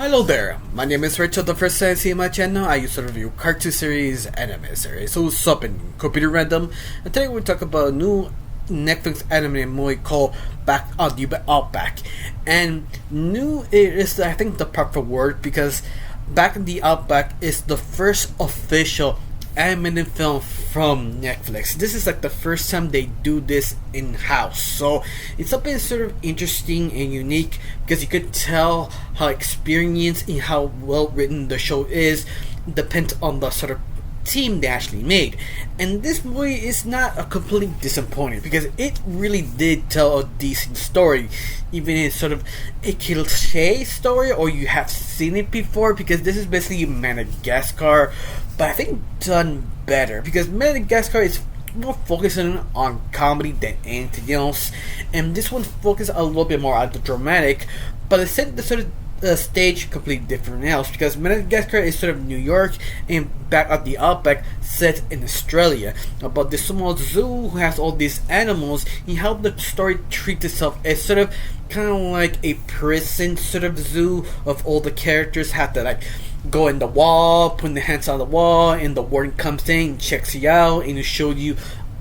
Hello there, my name is Rachel. The first time you see my channel, I used to review cartoon series, anime series. So what's up in Computer Random? And today we'll talk about a new Netflix anime movie called Outback. And new is, I think, the proper word, because Back in the Outback is the first official animated film from Netflix. This is like the first time they do this in-house, so it's something sort of interesting and unique because you could tell how experienced and how well written the show is depends on the sort of team they actually made. And this movie is not a complete disappointment because it really did tell a decent story, even in sort of a cliche story, or you have seen it before, because this is basically Madagascar, but I think done better, because Madagascar is more focusing on comedy than anything else, and this one focuses a little bit more on the dramatic, but it set the sort of stage completely different else, because Madagascar is sort of New York and Back at the Outback set in Australia, about this small zoo who has all these animals, and how the story treats itself as sort of kind of like a prison sort of zoo of all the characters have to like go in the wall, putting their hands on the wall, and the warden comes in and checks you out and shows you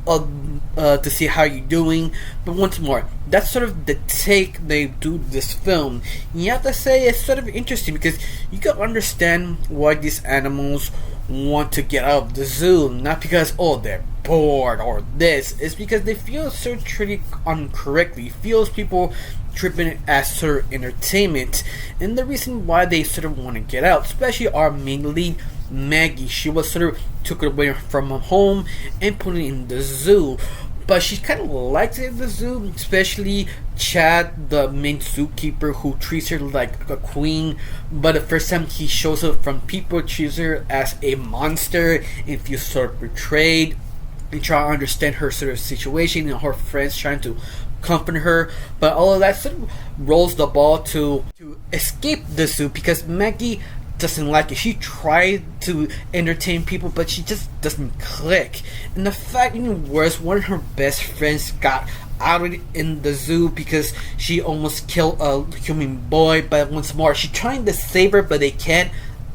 to see how you're doing. But once more, that's sort of the take they do this film. And you have to say it's sort of interesting because you can understand why these animals want to get out of the zoo, not because they're bored or this. It's because they feel sort of treated incorrectly, feels people tripping it as sort of entertainment, and the reason why they sort of want to get out, especially our main lead Maggie. She was sort of took it away from her home and put it in the zoo, but she kind of likes it in the zoo, especially Chad, the main zookeeper, who treats her like a queen, but the first time he shows up from people, treats her as a monster and feels sort of betrayed, and try to understand her sort of situation, and her friends trying to comfort her, but all of that sort of rolls the ball to escape the zoo, because Maggie doesn't like it. She tried to entertain people, but she just doesn't click. And the fact, even worse, one of her best friends got out of it in the zoo because she almost killed a human boy. But once more, she's trying to save her, but they can't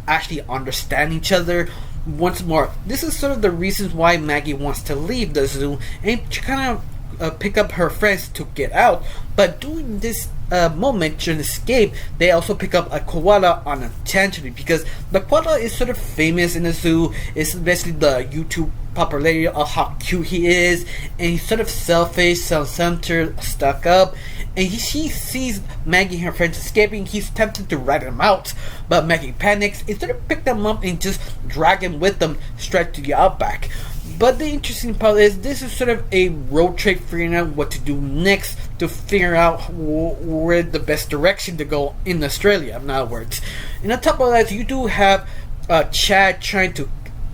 actually understand each other. Once more, this is sort of the reasons why Maggie wants to leave the zoo and kind of pick up her friends to get out. But during this moment during escape, they also pick up a koala on a tangent, because the koala is sort of famous in the zoo. It's basically the YouTube popularity of how cute he is, and he's sort of selfish, self-centered, stuck up, and he sees Maggie and her friends escaping. He's tempted to rat them out, but Maggie panics and sort of pick them up and just drag them with them straight to the Outback. But the interesting part is this is sort of a road trip, figuring out what to do next to figure out where the best direction to go in Australia, in other words. And on top of that, you do have Chad trying to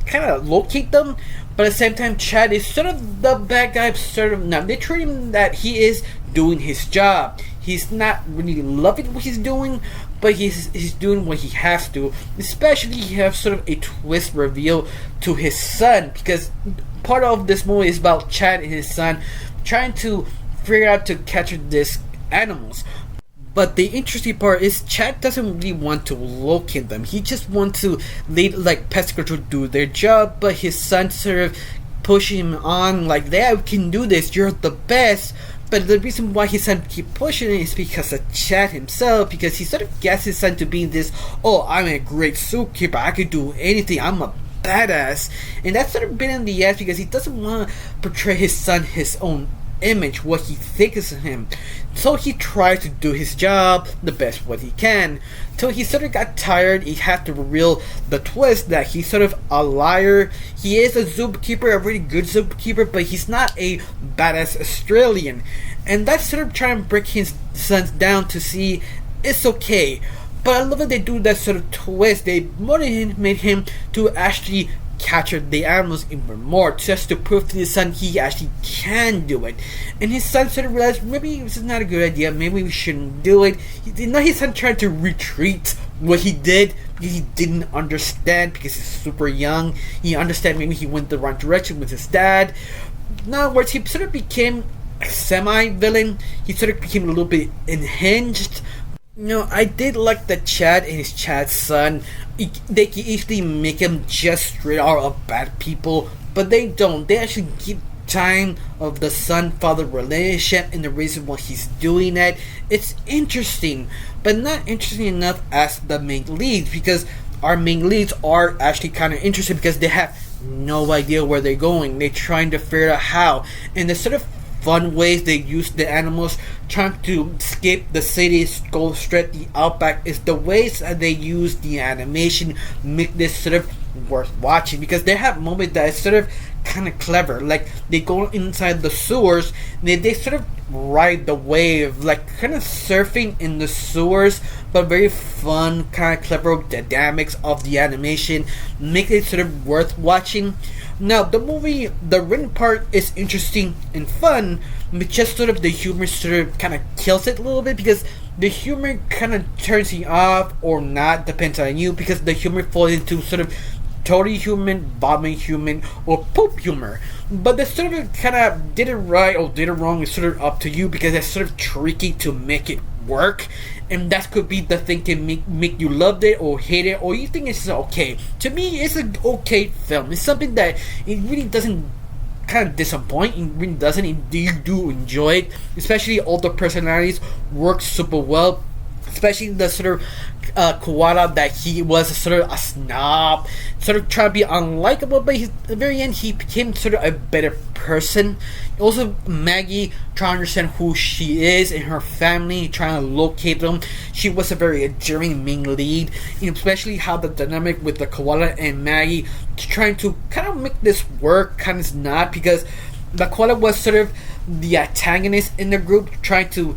kind of locate them, but at the same time, Chad is sort of the bad guy, sort of not. They treat him that he is doing his job. He's not really loving what he's doing, but he's doing what he has to. Especially, he has sort of a twist reveal to his son, because part of this movie is about Chad and his son trying to figure out to capture these animals. But the interesting part is Chad doesn't really want to locate them. He just wants to let pest control do their job, but his son sort of pushing him on, like, "Dad, we can do this, you're the best." But the reason why his son keep pushing it is because of Chad himself, because he sort of gets his son to be this, "I'm a great zookeeper, I can do anything, I'm a badass." And that's sort of been in the ass, because he doesn't want to portray his son his own image, what he thinks of him. So he tries to do his job the best what he can, till he sort of got tired. He had to reveal the twist that he's sort of a liar. He is a zookeeper, a really good zookeeper, but he's not a badass Australian. And that's sort of trying to break his sons down to see it's okay. But I love that they do that sort of twist. They motivated him to actually capture the animals even more, just to prove to his son he actually can do it. And his son sort of realized maybe this is not a good idea, maybe we shouldn't do it. Now his son tried to retreat what he did because he didn't understand, because he's super young. He understand maybe he went the wrong direction with his dad. In other words, he sort of became a semi-villain. He sort of became a little bit unhinged. No, I did like that Chad and his Chad's son. They can easily make him just straight out of bad people, but they don't. They actually give time of the son-father relationship and the reason why he's doing it. It's interesting, but not interesting enough as the main leads, because our main leads are actually kind of interesting because they have no idea where they're going. They're trying to figure out how, and the sort of fun ways they use the animals trying to escape the city, go straight the Outback, is the ways that they use the animation make this sort of worth watching, because they have moments that is sort of kind of clever. Like they go inside the sewers, they sort of ride the wave, like kind of surfing in the sewers, but very fun, kind of clever dynamics of the animation make it sort of worth watching. Now, the movie, the written part is interesting and fun, but just sort of the humor sort of kind of kills it a little bit, because the humor kind of turns you off or not, depends on you, because the humor falls into sort of totally human, bombing human, or poop humor. But the sort of kind of did it right or did it wrong is sort of up to you, because it's sort of tricky to make it work, and that could be the thing can make you love it or hate it, or you think it's okay. To me, it's an okay film. It's something that it really doesn't kind of disappoint. It really doesn't. You do enjoy it, especially all the personalities work super well. Especially the sort of koala, that he was sort of a snob, sort of trying to be unlikable, but at the very end he became sort of a better person. Also, Maggie trying to understand who she is and her family, trying to locate them. She was a very endearing main lead, especially how the dynamic with the koala and Maggie trying to kind of make this work kind of not, because the koala was sort of the antagonist in the group, trying to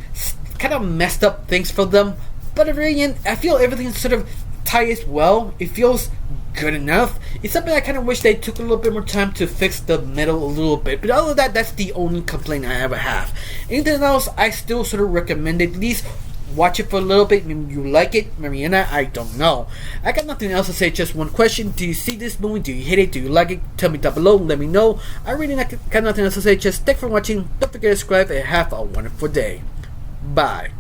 kind of messed up things for them. But at the very end, I feel everything sort of ties well. It feels good enough. It's something I kind of wish they took a little bit more time to fix the middle a little bit. But other than that, that's the only complaint I ever have. Anything else, I still sort of recommend it. At least watch it for a little bit. Maybe you like it. Mariana, I don't know. I got nothing else to say. Just one question. Do you see this movie? Do you hate it? Do you like it? Tell me down below. Let me know. I really got nothing else to say. Just thanks for watching. Don't forget to subscribe and have a wonderful day. Bye.